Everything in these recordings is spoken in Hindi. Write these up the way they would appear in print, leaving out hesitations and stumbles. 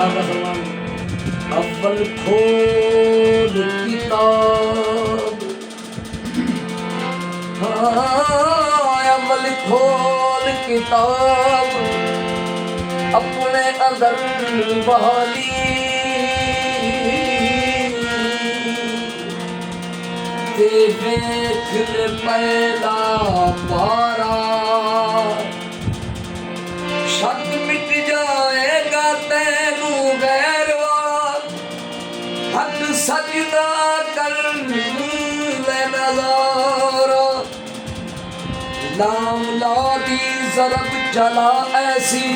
अव्वल खोल किताब, अव्वल खोल किताब अपने अंदर बहाली, ते देख ले पहला पारा, शक मिट जाएगा तेनू गैरवा, हक सजदा कर ले नज़ारा, नाम लादी ज़रब जला ऐसी,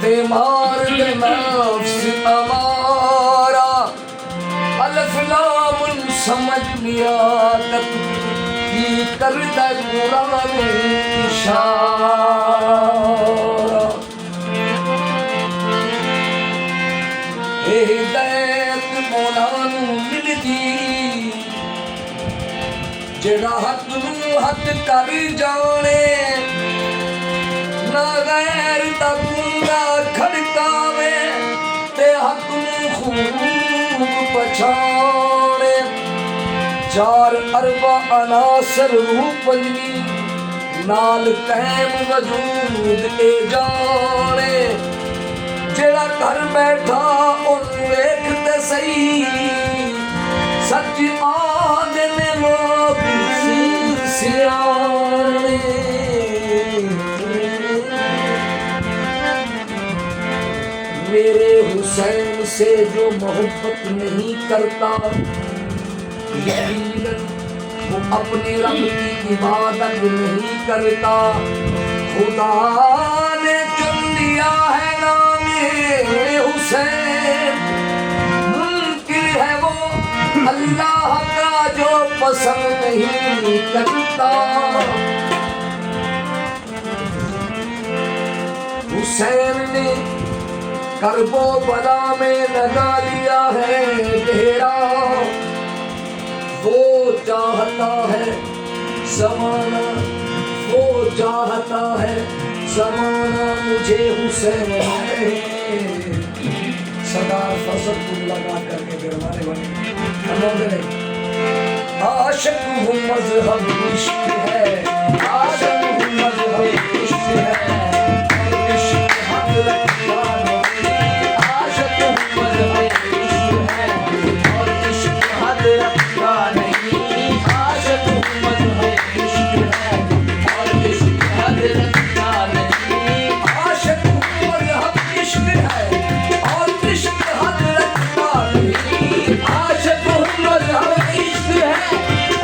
ते मार दे नफ्स अमारा, अल्फ लाम समझ लिया तक की करदा कुरान इशारा। हिदायत मौला नू मिलदी, जेड़ा हक नू हक कर जाने, ना गैर दा बूंदा खड़कावे, ते हक नू खूब पछाणे, चार अरबा अनासर रूह पंजवी, नाल कैम वजूद ए जाने, जेड़ा घर बैठा उन्नू वेखते सही, सच आदे ने लोग सियाने। मेरे हुसैन से जो मोहब्बत नहीं करता, यकीनन वो अपने रब की इबादत नहीं करता। खुदा ने चुन लिया है नाम हुसैन, मुमकिन है वो अल्लाह का जो पसंद नहीं करता। हुसैन ने करबो बला में लगा लिया है डेरा, वो चाहता है ज़माना, वो चाहता है ज़माना मुझे हुसैन है। सरदार फसल को लगा करके गिरवाने वाले आशिक हूँ मज़हब इश्क है, आशिक हूँ मज़हब इश्क है, इश्क हक रखता नहीं, आशिक हूँ मज़हब इश्क है और इश्क हक रखता नहीं, आशिक हूँ मज़हब इश्क है और इश्क हक रखता नहीं, आशिक हूँ मज़हब इश्क है और इश्क हक रखता नहीं, आशिक हूँ मज़हब इश्क है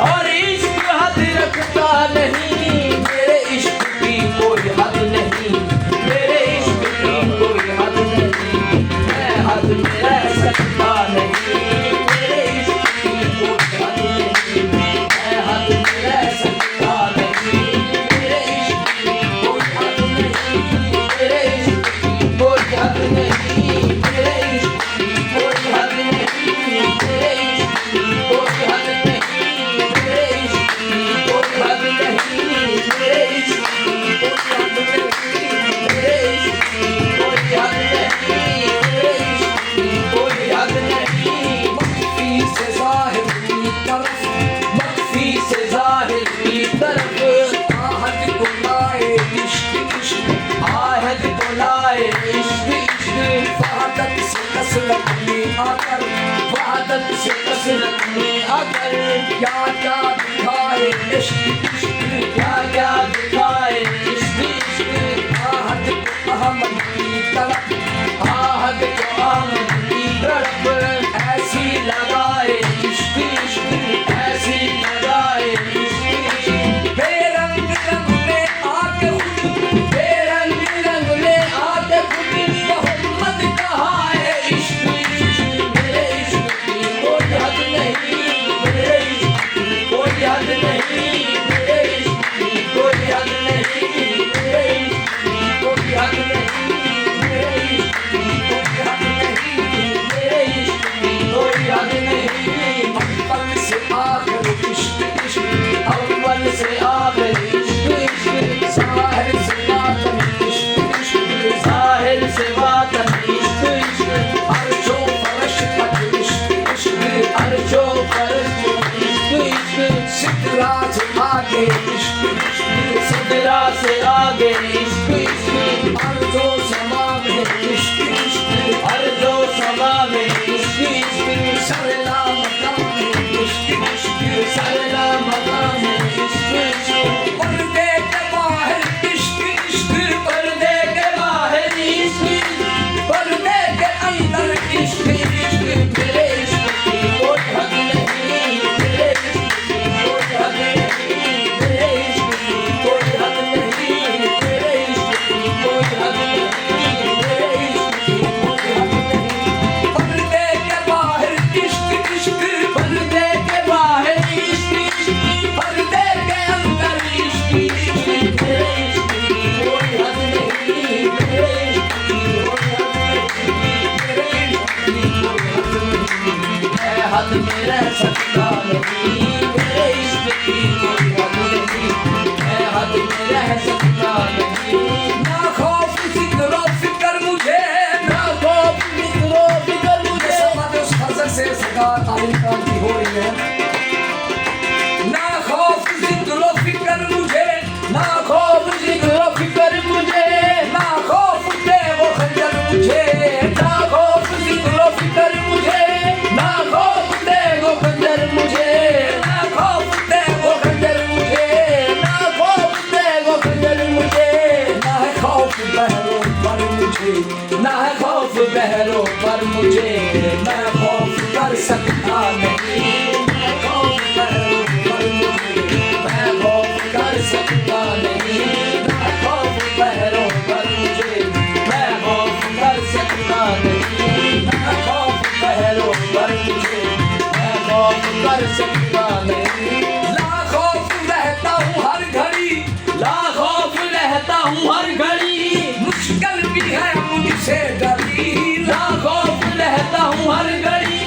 और इश्क हद रखता नहीं। मेरे इश्क की कोई हद नहीं, मेरे इश्क की कोई हद नहीं, मैं हद में रह सकता नहीं, मेरे इश्क की कोई हद नहीं, मैं हद में रह सकता नहीं, मेरे इश्क की कोई हद नहीं, मेरे इश्क की कोई हद नहीं, मेरे इश्क की कोई हद नहीं, मेरे इश्क की कोई हद नहीं, मेरे इश्क की कोई हद नहीं, मेरे इश्क की कोई हद नहीं, मेरे इश्क की कोई हद नहीं, मेरे इश्क की कोई हद नहीं। मख्फी से ज़ाहिर की तरफ, मख्फी से ज़ाहिर की तरफ, आहद को लाए इश्क इश्क, आहद को लाए इश्क इश्क, वहादत से कसरत में आकर, वहादत से कसरत में आकर, क्या क्या दिखाए इश्क इश्क, क्या क्या दिखाए इश्क इश्क, आहद को अहमद की तरफ, आहद को अहमद की तरफ, ऐसी लगाए इश्क इश्क, ऐसी लगाए इश्क इश्क, बेरंग रंग में आके खुद, बेरंग रंग में आके खुद, मोहम्मद कहा है इश्क इश्क, मेरे इश्क की कोई हद नहीं, मेरे इश्क की कोई हद नहीं, मेरे इश्क इश्क सदरा से आगे इश्क इश्क अर्ज़ो समा में इश्क इश्क अर्ज़ो समा में इश्क इश्क सरला मकाम में इश्क इश्क सरला मकाम में इश्क इश्क पर्दे के बाहर इश्क इश्क पर्दे के बाहर इश्क इश्क पर्दे के अंदर इश्क इश्क तेरे इश्क की कोई हद नहीं तेरे इश्क की कोई हद नहीं तेरे इश्क की कोई हद नहीं तेरे इश्क की कोई हद नहीं तेरे इश्क की कोई हद नहीं पर्दे के बाहर इश्क इश्क पर्दे के बाहर इश्क इश्क पर्दे के अंदर इश्क इश्क तेरे इश्क की कोई हद नहीं तेरे इश्क की कोई हद नहीं तेरे इश्क की कोई हद नहीं मैं हद में रह सकता नहीं तेरे इश्क की कोई हद नहीं मैं हद में रह सकता नहीं ना खौफ जिक्र फिक्र मुझे ना खौफ फिक्रो फिक्र मुझे समझ उस हज़र से सगा तालीम क्रांति हो रही है ना खौफ जिक्र फिक्र मुझे ना खौफ जिक्रो फिक्र मुझे ना खौफ दे वो खंजर मुझे ना खौफ जिक्रो फिक्र मुझे ना खौफ दे वो खंजर मुझे ना खौफ दे वो खंजर मुझे ना खौफ दे वो खंजर मुझे ना है खौफ बहरों पर मुझे ना है खौफ बहरों पर मुझे मैं खौफ कर सकता नहीं मैं खौफ बहरों पर मुझे मैं खौफ कर सकता नहीं मैं खौफ बहरों पर मुझे मैं खौफ कर सकता नहीं मैं खौफ बहरों पर मुझे मैं खौफ कर सकता नहीं ला खौफ रहता हूँ हर घड़ी ला खौफ रहता हूँ हर घड़ी मुश्किल भी है मुझसे डरी ला खौफ रहता हूँ हर घड़ी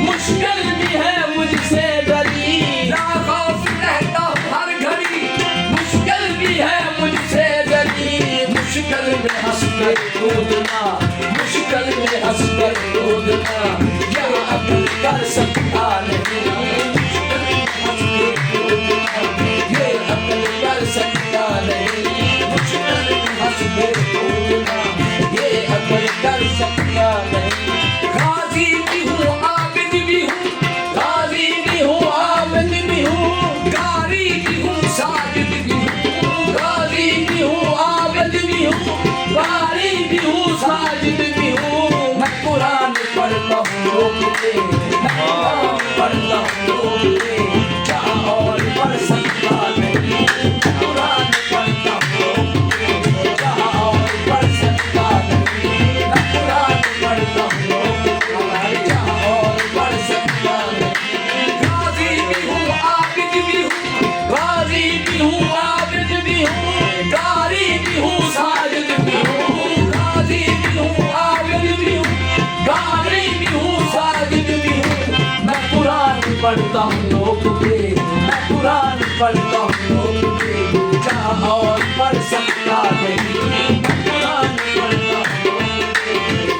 मुश्किल भी है मुझसे डरी ला खौफ रहता हूँ हर घड़ी मुश्किल भी है मुझसे डरी मुश्किल में हंस कर कूदना मुश्किल में हंस कर कूदना यह अकल कर सकता नहीं मुश्किल में हंस कर कूदना ये अकल कर सकता नहीं मुश्किल में हंस कर कूदना ये अकल कर सकता नहीं गाजी भी हूँ आबिद भी हूँ गाजी भी हूँ आबिद भी हूँ कारी भी हूँ साजिद भी हूँ गाजी भी हूँ आबिद भी हूँ कारी भी हूँ साजिद भी हूँ मैं कुरान पढ़ता हूँ लोग के मैं कुरान पढ़ता हूँ लोग के क्या और पढ़ सकता नहीं कुरान पढ़ता हूँ लोग के क्या और पढ़ सकता नहीं मैं कुरान पढ़ता हूँ लोग के क्या और पढ़ सकता नहीं गाजी भी हूँ आबिद भी हूँ गाजी भी हूँ आबिद भी हूँ कारी भी हूँ साजिद भी हूँ गाजी भी हूँ आबिद भी हूँ कारी भी हूँ साजिद भी हूँ मैं कुरान पढ़ता हूँ लोग के मैं कुरान पढ़ता हूँ लोग के क्या और पढ़ सकता नहीं मैं कुरान पढ़ता हूँ लोग के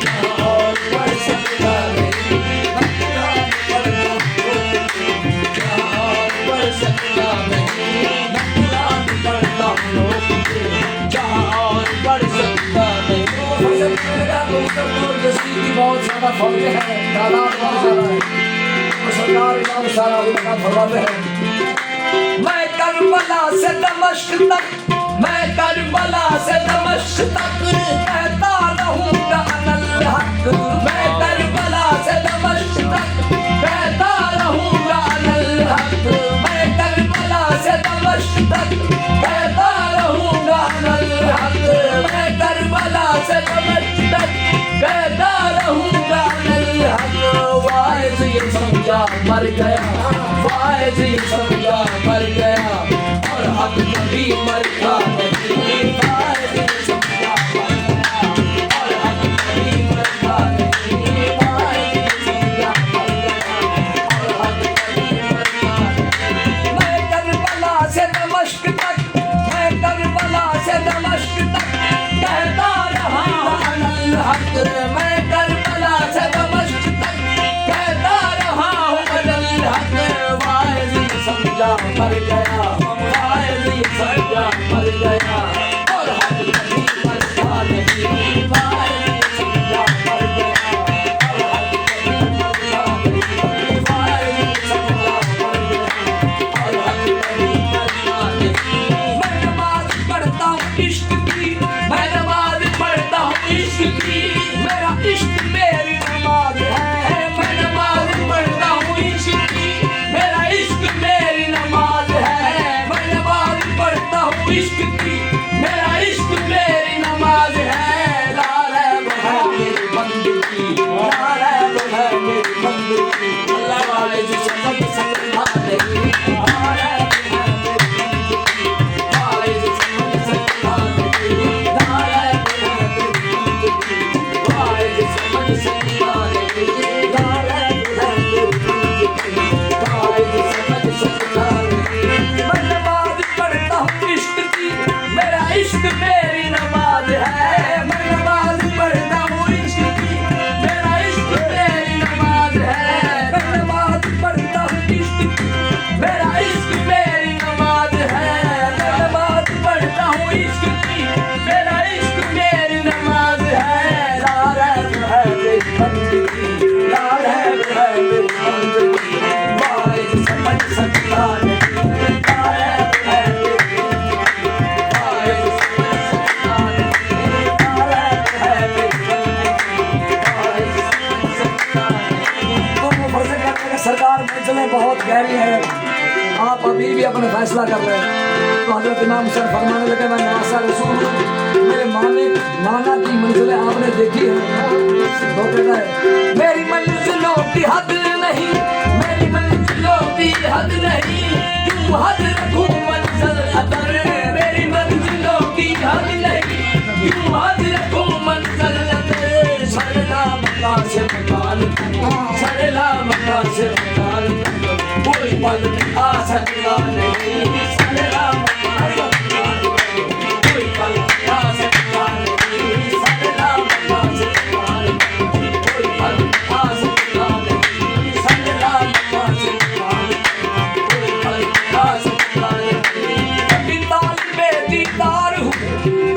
क्या और पढ़ सकता नहीं मैं कुरान पढ़ता हूँ लोग के क्या और पढ़ सकता नहीं मैं कुरान पढ़ता हूँ लोग के क्या और पढ़ सकता नहीं बहुत ज्यादा फौज है तादाद बहुत ज्यादा है तो सरकार इमाम सारा उनका फरमाते हैं मैं करबला से दमिश्क तक मैं करबला से दमिश्क तक कहता रहूंगा अनल हक मैं करबला से दमिश्क तक कहता रहूंगा अनल हक मैं करबला से दमिश्क तक कहता रहूंगा अनल हक मैं करबला से दमिश्क तक कहता रहूंगा अनल हक वाइज ये समझा मर गया वाइज ये समझा मर गया और हक कभी मरता नहीं वाइज ये समझा मर गया और हक कभी मरता नहीं वाइज ये समझा मर गया और हक कभी मरता नहीं मैं करबला से दमिश्क तक मैं करबला से दमिश्क तक कहता रहा अनल हक मैं करबला से दमिश्क तक कहता रहा हूँ अनल हक वाइज ये समझा मर गया वाइज की मेरा इश्क मेरी नमाज है ला रैब है मेरी बंदगी ला रैब है मेरी बंदगी अल्लाह वाले जी समझ सकता नहीं ला रैब है मेरी बंदगी वाले जी समझ सकता नहीं ला रैब है मेरी बंदगी वाले जी समझ सकता नहीं ला रैब है मेरी बंदगी वाले जी समझ सकता नहीं मैं नमाज पढ़ता हूँ इश्क की मेरा इश्क मेरी नमाज है मैं नमाज पढ़ता हूँ इश्क की मेरा इश्क मेरी नमाज है मैं नमाज पढ़ता हूँ इश्क की मेरा इश्क मेरी नमाज है मैं नमाज पढ़ता हूँ इश्क की मेरा इश्क मेरी नमाज है ला रैब है मेरी बंदगी ला रैब है मेरी बंदगी वाहिद समझ सकता नहीं ला रैब है मेरी बंदगी वाहिद समझ सकता नहीं ला रैब है मेरी बंदगी वाहिद समझ सकता नहीं तो मुफस्सिर कहते हैं कि सरकार मंजिलें बहुत गहरी है आप अभी भी अपने फैसला कर रहे हैं तो हजरत इमाम हुसैन फरमाने लगे मैं नवासा रसूल हूँ मेरे नाना की मंजिलें आपने देखी है तो कहता है मेरी मंजिलों की हद नहीं मेरी मंजिलों की हद नहीं क्यों हद रखूं मंजिल अतर मेरी मंजिलों की हद नहीं क्यों हद रखूं मंजिल अतर सरला मक्का से मकान सरला मक्का से मकान कोई पल में आ सकता नहीं सरला मक्का से मकान कोई पल में आ सकता नहीं सरला मक्का से मकान कोई पल में आ सकता नहीं सरला मक्का से मकान कोई पल में आ सकता नहीं कभी तालिबे दीदार हूँ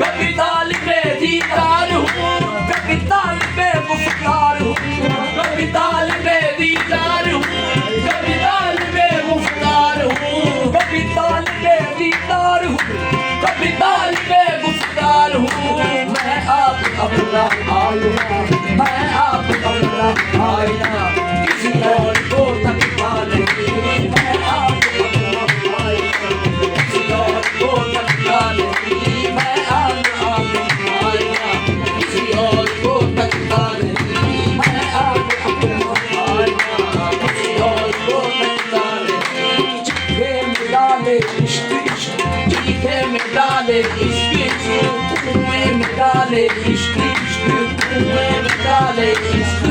कभी तालिबे दीदार हूँ कभी तालिबे मुफ्तार हूँ कभी तालिबे दीदार हूँ कभी तालिबे मुफ्तार हूँ कभी तालिबे दीदार हूँ कभी तालिबे मुफ्तार हूँ मैं आप अपना आईना मैं आप अपना आईना किसी और को तकता नहीं मैं आप अपना आईना किसी और को तकता नहीं मैं आप अपना आईना किसी और को तकता नहीं मैं आप अपना आईना किसी और को तकता नहीं चीखे में डाले इश्क इश्क चीखे में डाले इश्क इश्क कुएं में डाले इश्क इश्क कुएं में डाले इश्क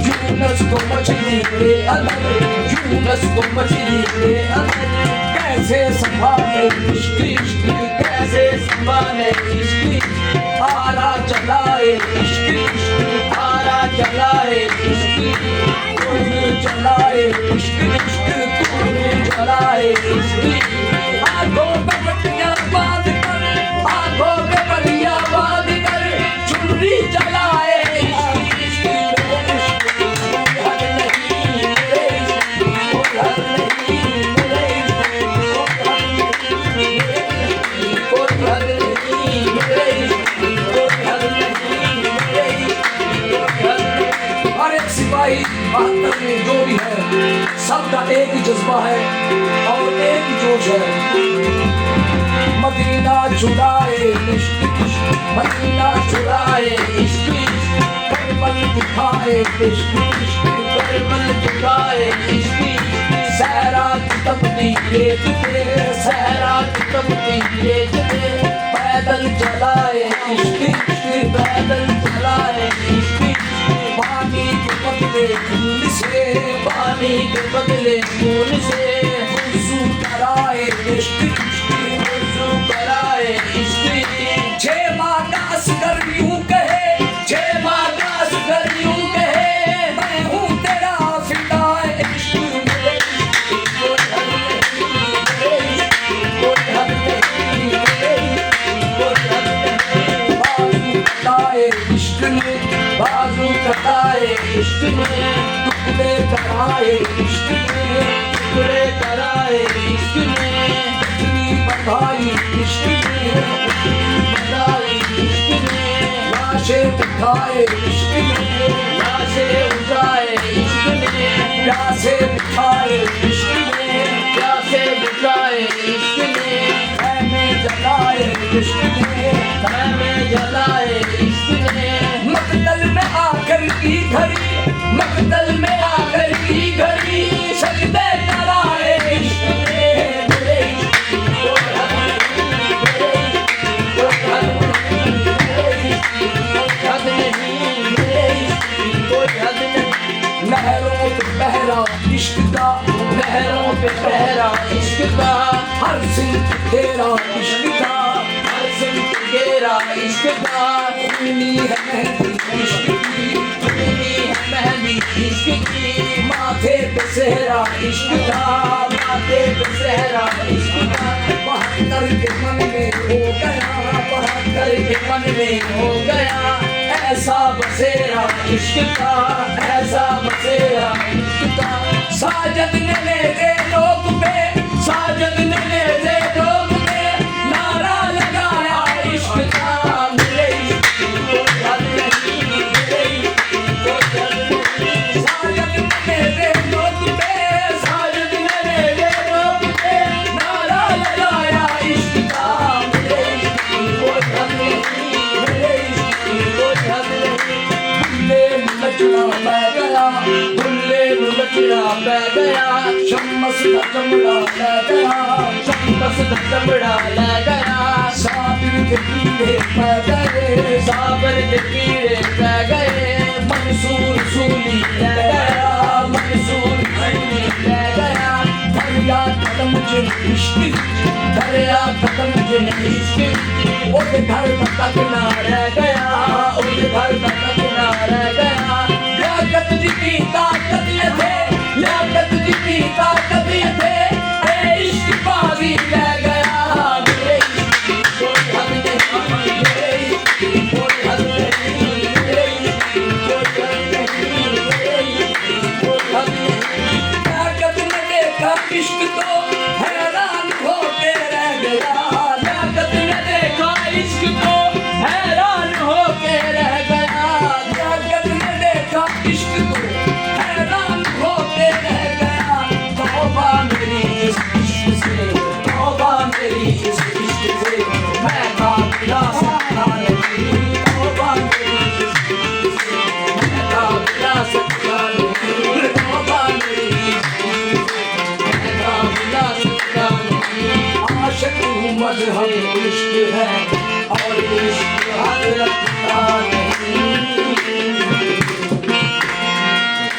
यूनुस को मछली के अंदर यूनुस को मछली के अंदर कैसे संभाले इश्क इश्क कैसे संभाले इश्क इश्क आरा चलाए इश्क इश्क आरा चलाए इश्क खून चलाए इश्क इश्क खून चलाए इश्क आंखों पे पट्टियां बांध कर आंखों पे पट्टियां बांध कर चुनरी चलाए इश्क इश्क मेरे इश्क की कोई हद नहीं मेरे इश्क की कोई हद नहीं मेरे इश्क की कोई हद नहीं मेरे इश्क की कोई हद नहीं मेरे इश्क की कोई हद नहीं हर एक सिपाही बहत्तर में जो भी है सबका एक ही जज्बा है और एक ही जोश है मदीना चुराए इश्क इश्क मदीना चुराए इश्क इश्क करबल दिखाए इश्क इश्क करबल दिखाए इश्क इश्क सहरा की तपती लेते सहरा की तपती लेते पैदल चलाए इश्क इश्क पैदल चलाए इश्क इश्क पानी के बदले खून से पानी के बदले खून से वुज़ू कराए इश्क इश्क वुज़ू कराए इश्क इश्क छह माह का असगर यूं कहे छह माह का असगर यूं कहे मैं हूँ तेरा फिदाए इश्क मेरे इश्क की कोई हद नहीं मेरे इश्क की कोई हद नहीं मेरे इश्क की कोई हद नहीं बाजू कटाए इश्क ने बाजू कटाए इश्क ने टुकड़े कराए इश्क ने टुकड़े कराए इश्क ने इतनी बधाई इश्क ने बधाई इश्क ने लाशें बिठाए इश्क ने लाशें उठाए इश्क ने प्यासे बिठाए इश्क ने प्यासे बिठाए इश्क ने खैमे जलाए इश्क ने, खैमे जलाए इश्क ने, मकतल में आकर की घड़ी, मकतल में आकर की घड़ी, सजदे कराए इश्क ने। मेरे इश्क की कोई हद नहीं, मेरे इश्क की कोई हद नहीं, मेरे इश्क की कोई हद नहीं, मेरे इश्क की कोई हद नहीं। लहरों पे पहरा इश्क का, लहरों पे पहरा इश्क का, हर सिमत घेरा इश्क का, हर सिमत घेरा इश्क का, खूनी है मेहंदी इश्क की, खूनी है मेहंदी इश्क की, माथे पे सेहरा इश्क का, माथे पे सहरा इश्क का, 72 के मन में हो गया, 72 के मन में हो गया, ऐसा बसेरा इश्क का, ऐसा बसेरा इश्क का। साजद ने मेरे लोग पे, साजद ने मेरे लोग पे नारा लगाया इश्क का। मेरे इश्क की कोई हद नहीं, मेरे इश्क की कोई हद नहीं, साजद ने मेरे लोग पे, साजद ने मेरे लोग पे नारा लगाया इश्क का। मेरे इश्क की कोई हद नहीं, मेरे इश्क की कोई हद नहीं। दुल्ले में नचना मैं गया, दुल्ले में नचना मैं गया, शम्मस का चमड़ा मैं गया, शम्मस का चमड़ा ले गया, साबिर के कीड़े मैं गए, साबर के कीड़े ले गए, मंसूर सूली ले गया, मंसूर सूली ले गया, दरिया कदम जिन इश्क, दरिया खत्म जिन इश्क, उस घर तक ना रह गया, उस घर तक ना रह गया। लियाकत जी की ताकत ये थे, लियाकत जी की ताकत ये थे, ए इश्क बाजी ले गया। मेरे इश्क की कोई हद नहीं, मेरे इश्क की कोई हद नहीं, मेरे इश्क की कोई हद नहीं, मेरे इश्क की कोई हद नहीं। लियाकत ने देखा इश्क तो हैरान होके रह गया, लियाकत ने देखा इश्क तो हैरान होके रह गया, लियाकत ने देखा इश्क तो हैरान होके रह गया। तौबा मेरी इस इश्क से, तौबा मेरी इस इश्क से, मैं काबिला सकता नहीं, तौबा मेरी इस इश्क से, मैं काबिला सकता नहीं, तौबा मेरी इस इश्क से, मैं काबिला सकता नहीं। आशिक हूँ मजहब इश्क है और इश्क हद रखता